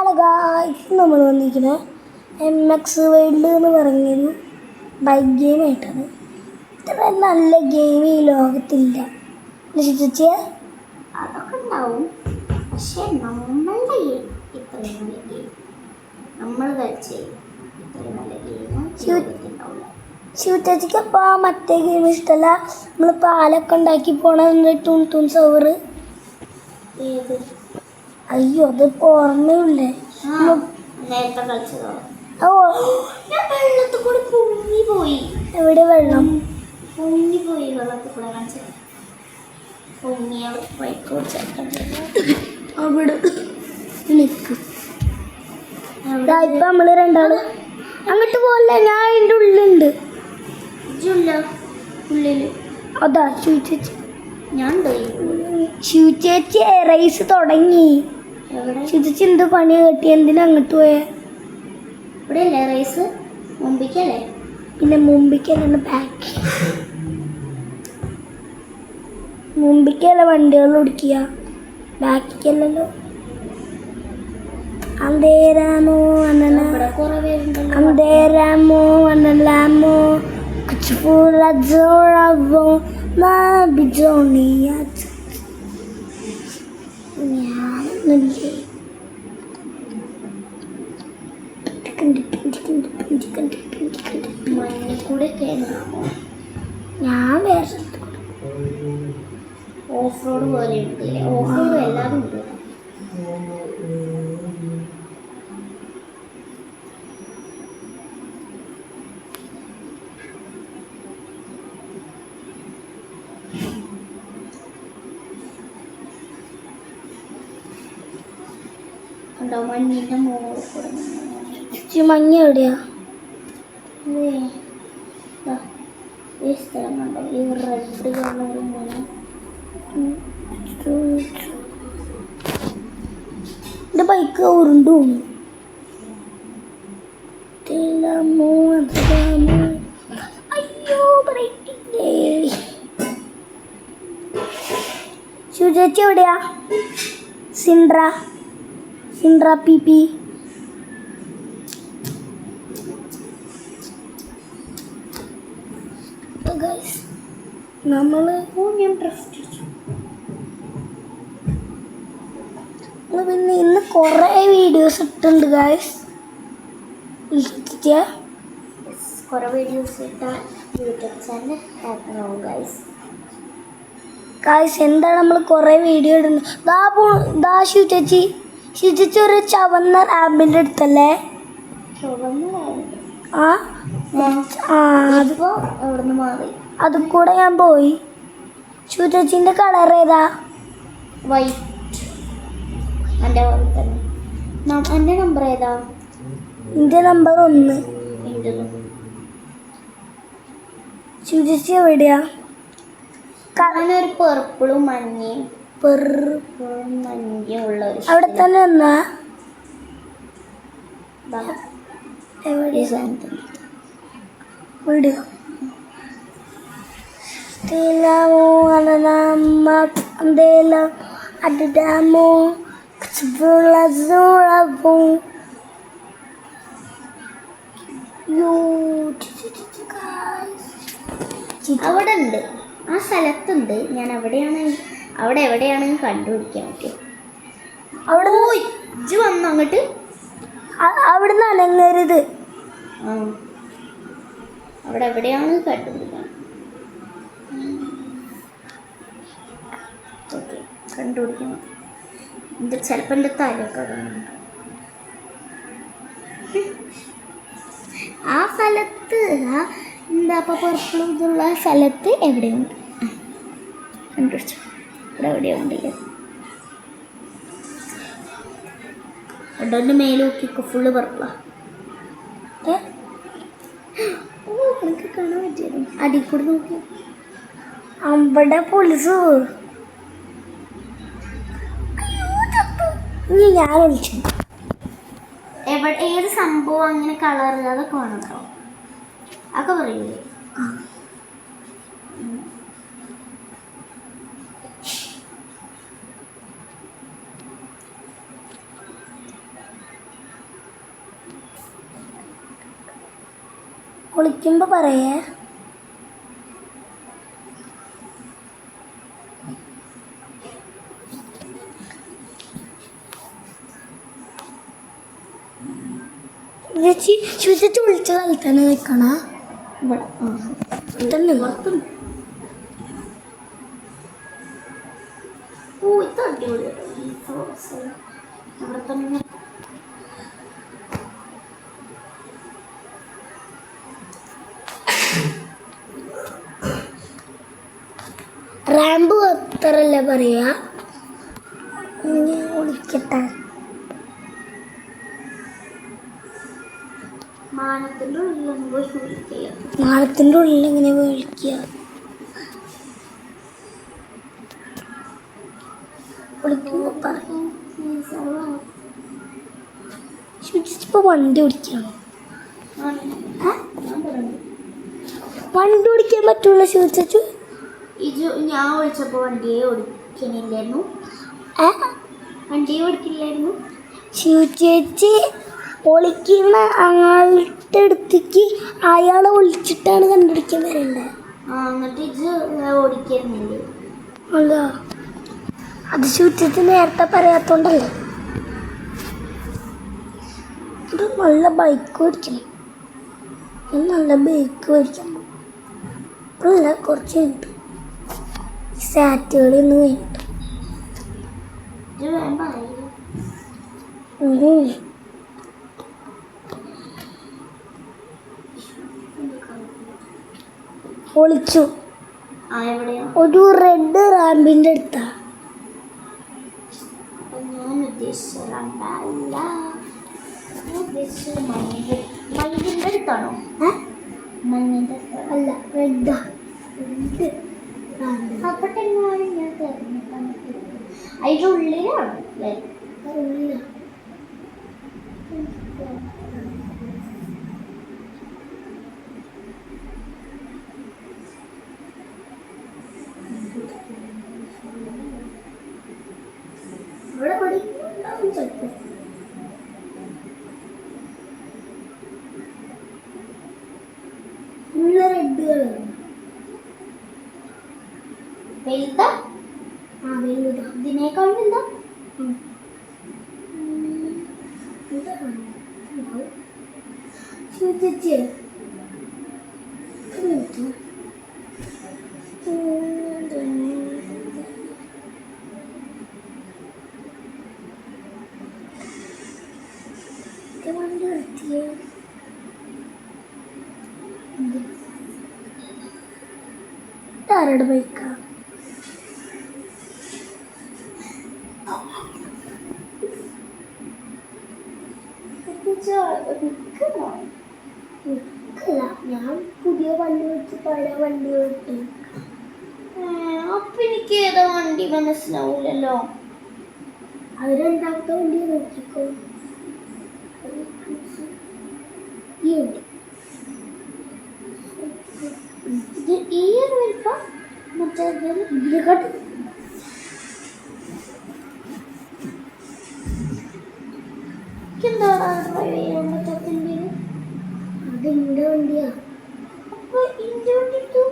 Hello guys, നമ്മൾ വന്നിരിക്കുന്നത് MX world എന്ന് പറഞ്ഞൊരു ബൈക്ക് ഗെയിമായിട്ടാണ്. ഇത്ര നല്ല ഗെയിം ഈ ലോകത്തില്ല. ചേച്ചിയെ അതൊക്കെ ഉണ്ടാവും, പക്ഷെ നമ്മളുടെ ഇത്രയും നല്ല ഗെയിം നമ്മൾ കളിച്ച് ഇത്രയും നല്ല ഗെയിം ശിവചേച്ചിക്ക് അപ്പോൾ ആ മറ്റേ ഗെയിം ഇഷ്ടമല്ല. നമ്മൾ പാലൊക്കെ ഉണ്ടാക്കി പോണ ടൂൺ സവർ. ഏത്? അയ്യോ, അത് ഓർമ്മയില്ലേ? നേരത്തെ കളിച്ചതോ? ഞാൻ വെള്ളത്തിൽ കൂടെ പൊങ്ങിപ്പോയി. എവിടെ വെള്ളം? പൊങ്ങിപ്പോയി വെള്ളത്തിൽ കൂടെ കളിച്ചത്. പൊങ്ങിയ ബൈക്ക് അവിടെ നിൽക്കും. ഇപ്പം നമ്മൾ രണ്ടാളും അങ്ങോട്ട് പോകല്ലേ, ഞാൻ അതിൻ്റെ ഉള്ളിലുണ്ട്. ഉള്ളിൽ അതാ ശിവചേച്ചി. ഞാൻ ശിവചേച്ചി റേസ് തുടങ്ങി. ശിവചേച്ചി എന്ത് പണിയാ കെട്ടി? എന്തിനാ അങ്ങോട്ട് പോയേ? ഇവിടെ അല്ലേ റേസ്? മുമ്പിക്കല്ലേ? പിന്നെ മുമ്പിക്കല്ല, ബാക്ക്. മുമ്പിക്കല്ല വണ്ടികൾ ഓടിക്കുക, ബാക്കിക്കല്ലല്ലോ. അന്തേരാമോ അന്തേരാമോ അനലാമോ കുച്ചുപൂറോ ബിജോണിയ. ഞാൻ വേറെ ഓഫ് റോഡ് പോലെ ഉണ്ട്. ഓഫ് റോഡ് എല്ലാവരും ഉണ്ട്. ഉണ്ടോ മഞ്ഞിൻ്റെ മുകളിൽ കൂടെ? മഞ്ഞ എവിടെയാ? ഈ സ്ഥലം കണ്ടോ? ഈ റെഡ് കളർ മഞ്ഞ. എൻ്റെ ബൈക്ക് ഉരുണ്ടു പോകുന്നു. അയ്യോ, ബ്രേക്കില്ലേ. ശിവചേച്ചി എവിടെയാ? സിൻഡ്ര പി നമ്മൾ പിന്നെ ഇന്ന് കുറേ വീഡിയോസ് ഇട്ടുണ്ട് ഗായ്സ്. കുറേ വീഡിയോസ് ഇട്ടാൽ യൂട്യൂബ് ചാനൽ ആക്കണം ഗായ്സ്. എന്താണ് നമ്മൾ കുറേ വീഡിയോ ഇടുന്നത്? ദാ ശിവചേച്ചി ഒരു ചുവന്ന റാബിൻ്റെ അടുത്തല്ലേ? അതിപ്പോൾ അവിടെ നിന്ന് മാറി. അതും കൂടെ ഞാൻ പോയി. ശിവചേച്ചിൻ്റെ കളർ ഏതാ? വൈറ്റ്. എൻ്റെ പോലെ തന്നെ. എൻ്റെ നമ്പർ ഏതാ? എൻ്റെ നമ്പർ 1. ശിവചേച്ചി എവിടെയാ? ഞാനൊരു പെർപ്പിളും മഞ്ഞയും മഞ്ഞയും ഉള്ള ഒരു അവിടെ തന്നെ എന്നാ വീഡിയോ അവിടെ ഉണ്ട്, ആ സ്ഥലത്തുണ്ട്. ഞാൻ അവിടെ എവിടെയാണെന്ന് കണ്ടുപിടിക്കാൻ പറ്റും. അവിടെ ഇജ്ജ് വന്നു അങ്ങോട്ട്. അവിടുന്ന് അനങ്ങരുത്. അവിടെ എവിടെയാണെന്ന് കണ്ടുപിടിക്കണം. ഓക്കെ, കണ്ടുപിടിക്കണം. ഇത് ചിലപ്പോൾ എൻ്റെ തലയൊക്കെ കാണുന്നുണ്ട്. ആ സ്ഥലത്ത് എന്താ അപ്പോൾ പർപ്പിളും ഇതുള്ള സ്ഥലത്ത് എവിടെയുണ്ട് കണ്ടുപിടിച്ചു. ഇവിടെ എവിടെയുണ്ടല്ലേ? എൻ്റെ മേലെ നോക്കിയൊക്കെ ഫുള്ള് പർപ്പിളാ. ഓ, എനിക്ക് കാണാൻ പറ്റിയത് അടി കൂടെ നോക്കി. അവിടെ പോലീസ് ഞാൻ വിളിച്ചു. ഏത് സംഭവം അങ്ങനെ കളർ അതൊക്കെ വേണോ? അതൊക്കെ പറയൂലേ? വിളിക്കുമ്പോൾ പറയേ. ചേച്ചി ശുചിച്ച് വിളിച്ച സ്ഥലത്തന്നെ നിൽക്കണ തന്നെ പുറത്തുണ്ട്. ഇത് അടിപൊളിയാണ് ഈ ഫ്രൂട്ട്സ് അവിടെ തന്നെ. റാമ്പ് അത്രല്ലേ പറയാ. വിളിക്കട്ടെ. മാനത്തിൻ്റെ ഉള്ളിൽ പോയി വിളിക്കുക. മാനത്തിൻ്റെ ഉള്ളിൽ എങ്ങനെ വിളിക്കുക? വിളിക്കുമ്പോൾ പറയും. ശുചിച്ചിപ്പോൾ വണ്ടി ഓടിക്കണം. വണ്ടി ഓടിക്കാൻ പറ്റുള്ള ശുചിച്ചു. ഇത് ഞാൻ വിളിച്ചപ്പോൾ വണ്ടിയെ ഓടിക്കണില്ലായിരുന്നു. വണ്ടിയെ ഓടിക്കില്ലായിരുന്നു. ശിവചേച്ചി ഒളിക്കുന്ന ആളുടെ അടുത്തേക്ക് അയാളെ വിളിച്ചിട്ടാണ് കണ്ടുപിടിക്കാൻ വരേണ്ടത്. എന്നിട്ട് ഇത് ഓടിക്കുന്നില്ലേ? അല്ല, അത് ശിവചേച്ചി നേരത്തെ പറയാത്തോണ്ടല്ലേ. ഇത് നല്ല ബൈക്ക് ഓടിക്കണം. നല്ല ബൈക്ക് ഓടിക്കണം. അല്ല, കുറച്ച് കഴിഞ്ഞിട്ട് സാറ്റുകളിൽ നിന്ന് കഴിഞ്ഞിട്ട്. ഇത് വേണ്ട. ഒളിച്ചു. ഒരു റെഡ് റാമ്പിൻ്റെ അടുത്താ. ഞാൻ ഉദ്ദേശിച്ച റാമ്പല്ല, ഉദ്ദേശിച്ചത് മഞ്ഞിൻ്റെ അടുത്താണോ? മഞ്ഞിൻ്റെ അല്ല, റെഡാ. അവിടെ ഞാൻ തിരഞ്ഞെടുക്കാൻ പറ്റും. അതിൻ്റെ ഉള്ളിലാണ് അല്ലേ? ഇവിടെ പഠിക്കുന്നുണ്ടാവും ചിലപ്പോൾ. ഉള്ള റെഡുകളാണ്. വലുതാ? വലുതാ. ഇതിനേക്കാൾ വലുതാ? ചേച്ചി വണ്ടി നിർത്തിയേ. ആരുടെ ബൈക്കാ? ഞാൻ പുതിയ വണ്ടി വെച്ച് പഴയ വണ്ടി വെട്ടി. അപ്പൊ എനിക്ക് ഏതാ വണ്ടി മനസ്സിലാവൂലല്ലോ. അത് രണ്ടാമത്തെ വണ്ടി നോക്കിക്കോ. ഈ വണ്ടി ഇത് ഈ ഒരു വലിപ്പ മറ്റേ ഇതിനെക്കാട്ടും എന്താ ഡ്രൈവ് ചെയ്യാൻ പറ്റാത്തതിൻ്റെ? അത് എൻ്റെ വണ്ടിയാ. അപ്പൊ എൻ്റെ വണ്ടി എടുത്തു.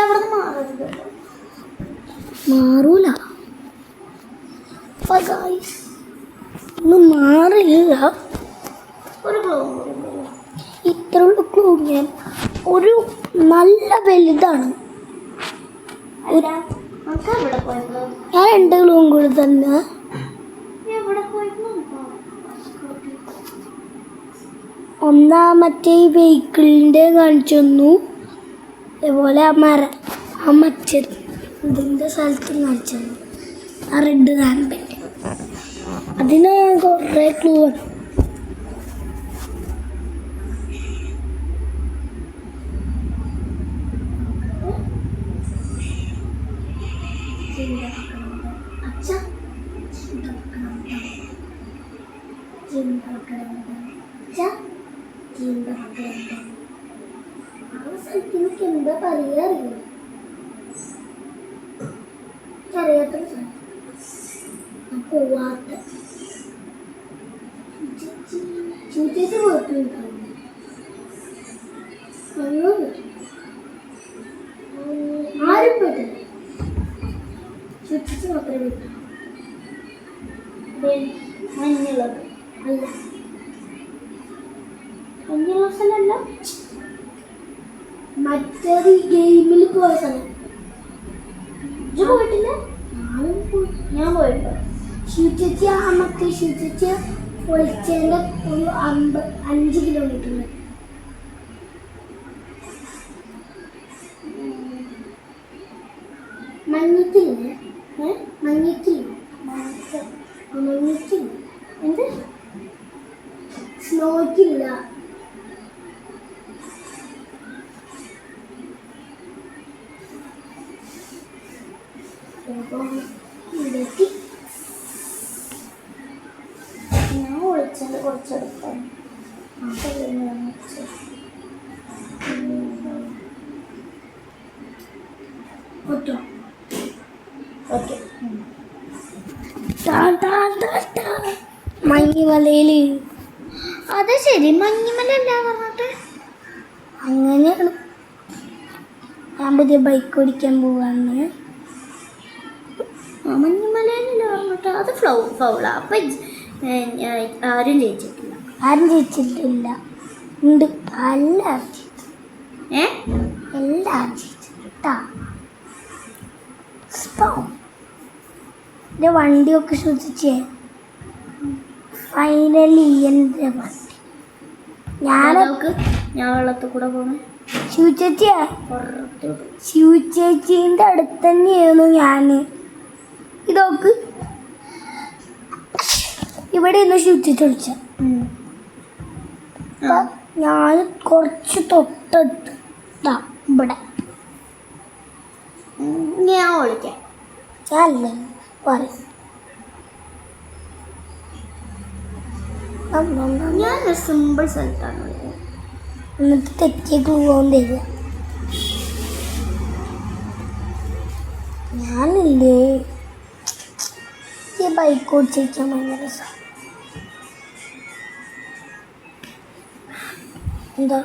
അവിടെ മാറരുത്. മാറൂല. ഒന്നും മാറില്ല. ഒരു ക്ലോ ഇത്രയുള്ള ക്ലൂ ഞാൻ ഒരു നല്ല വലുതാണ്. അല്ല, നമുക്ക് എവിടെ പോയത്? ഞാൻ രണ്ട് ക്ലൂവും കൂടി തന്നെ. എവിടെ പോയത്? ഒന്നാമത്തെ ഈ വെഹിക്കിളിൻ്റെ കാണിച്ചു തന്നു. അതേപോലെ ആ മറ്റേ ഇതിൻ്റെ സ്ഥലത്തും കാണിച്ചു തന്നു. ആ റെഡ് റാമ്പിൻ്റെ. അതിന് ഞാൻ കുറേ ക്ലൂ ആണ്. എന്താ പറയാ അറിയോ? അറിയാത്ത പോവാത്ത ചൂച്ചേച്ച് പോയിട്ടുണ്ടാവും. ആരും പോയിട്ടില്ല, ചുറ്റിച്ച് മാത്രമേ പോയിട്ടുള്ളൂ. മഞ്ഞുള്ളത് അല്ല, മഞ്ഞുള്ള സ്ഥലമല്ല, മറ്റേത് ഗെയിമിൽ പോയ സ്ഥലം. ഇത് പോയിട്ടില്ല. ഞാനും പോയി. ഞാൻ പോയിട്ടോ. ശുചിച്ച് ആ മറ്റേ ശുചിച്ച് പൊളിച്ചതിൻ്റെ ഒരു 5 കിലോമീറ്റർ. മഞ്ഞത്തില്ലേ? മഞ്ഞത്തില്ല, മഞ്ഞത്തില്ല, എന്ത് സ്നോക്കില്ല. ഇവിടേക്ക് ഞാൻ വിളിച്ചത് കുറച്ചെടുക്കാം. ഓട്ടോ. ഓക്കെ. മഞ്ഞുമലയില് അതെ ശരി, മഞ്ഞുമലല്ല പറഞ്ഞിട്ട്. അങ്ങനെയാണ്. ഞാൻ പുതിയ ബൈക്ക് ഓടിക്കാൻ പോവാണ്. മഞ്ഞുമലയിലല്ല പറഞ്ഞിട്ട്. അത് ഫൗളാ. അപ്പം ആരും ജയിച്ചിട്ടില്ല. ആരും ജയിച്ചിട്ടില്ല. ഉണ്ട്, എല്ലാവരും ജയിച്ചു. എല്ലാവരും ജയിച്ചിട്ടാ. എൻ്റെ വണ്ടിയൊക്കെ ശ്രദ്ധിച്ചേ. ഫൈനലി എൻ്റെ വണ്ടി ഞാൻ വെള്ളത്തിൽ കൂടെ പോണേ. ശിവചേച്ചിയാ, ശിവചേച്ചീൻ്റെ അടുത്ത് തന്നെയായിരുന്നു ഞാൻ. ഇതൊക്കെ ഇവിടെ നിന്ന് ശിവചേച്ചി വിളിച്ച. ഞാൻ കുറച്ച് തൊട്ടടുത്ത് ഇവിടെ ഞാൻ വിളിക്കാം. ഞാനല്ലേ പറയും. ഞാൻ സിമ്പിൾ സ്ഥലത്താണ് വിളിക്കുന്നത്. എന്നിട്ട് തെറ്റിയ ക്ലൂവും തരിക. ഞാനില്ലേ ഈ ബൈക്ക് ഓടിച്ചിരിക്കാൻ ഭയങ്കര രസം. എന്താ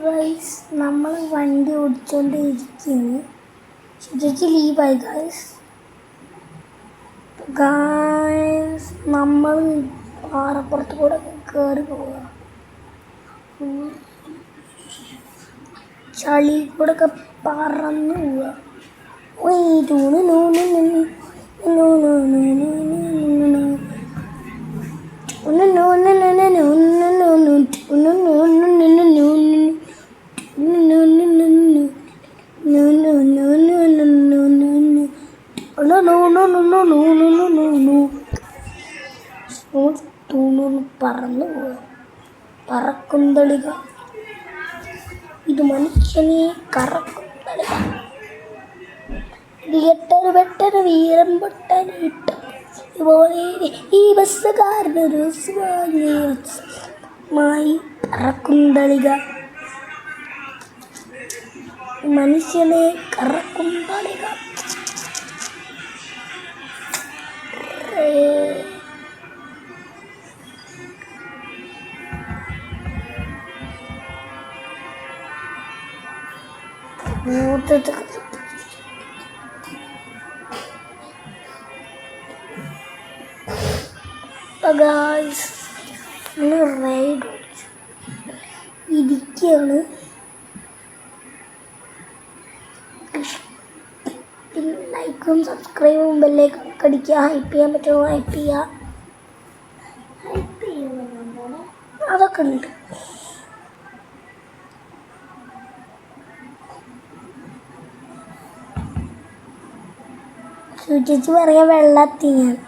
ഗൈസ്, നമ്മൾ വണ്ടി ഓടിച്ചോണ്ട് ഇരിക്കുന്നു. ചേച്ചി ലീവായി ഗൈസ്. നമ്മൾ പാറപ്പുറത്ത് കൂടെ കയറി പോവുക. ചളി കൂടെ ഒക്കെ പറന്ന് പോവുക. പറന്നു പോവുക. പറക്കുന്തളിക, ഇത് മനുഷ്യനെ കറക്കുന്തളിക. വെട്ടര് വീരം പൊട്ടനിട്ട ഇതുപോലെ ഈ ബസ്സുകാരനൊരു മായി പറക്കുന്തളിക, മനുഷ്യനെ കറക്കുന്തളിക. റൈഡ് ഇരിക്കുകയാണ്. പിന്നെ ലൈക്കും സബ്സ്ക്രൈബും ബെല്ലൈക്കണൊക്കെ അടിക്കുക. ഹൈപ്പ് ചെയ്യാൻ പറ്റുമോ ഹൈപ്പ് ചെയ്യുക. അതൊക്കെ ഉണ്ട്. സൂചിച്ച് പറയാൻ വെള്ളത്തിയാണ്.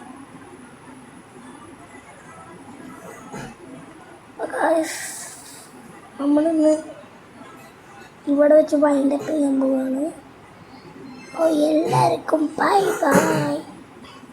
നമ്മളിന്ന് ഇവിടെ വെച്ച് വൈൻഡപ്പ് ചെയ്യാൻ പോവാണ്. അപ്പോൾ എല്ലാവർക്കും ബൈ ബൈ.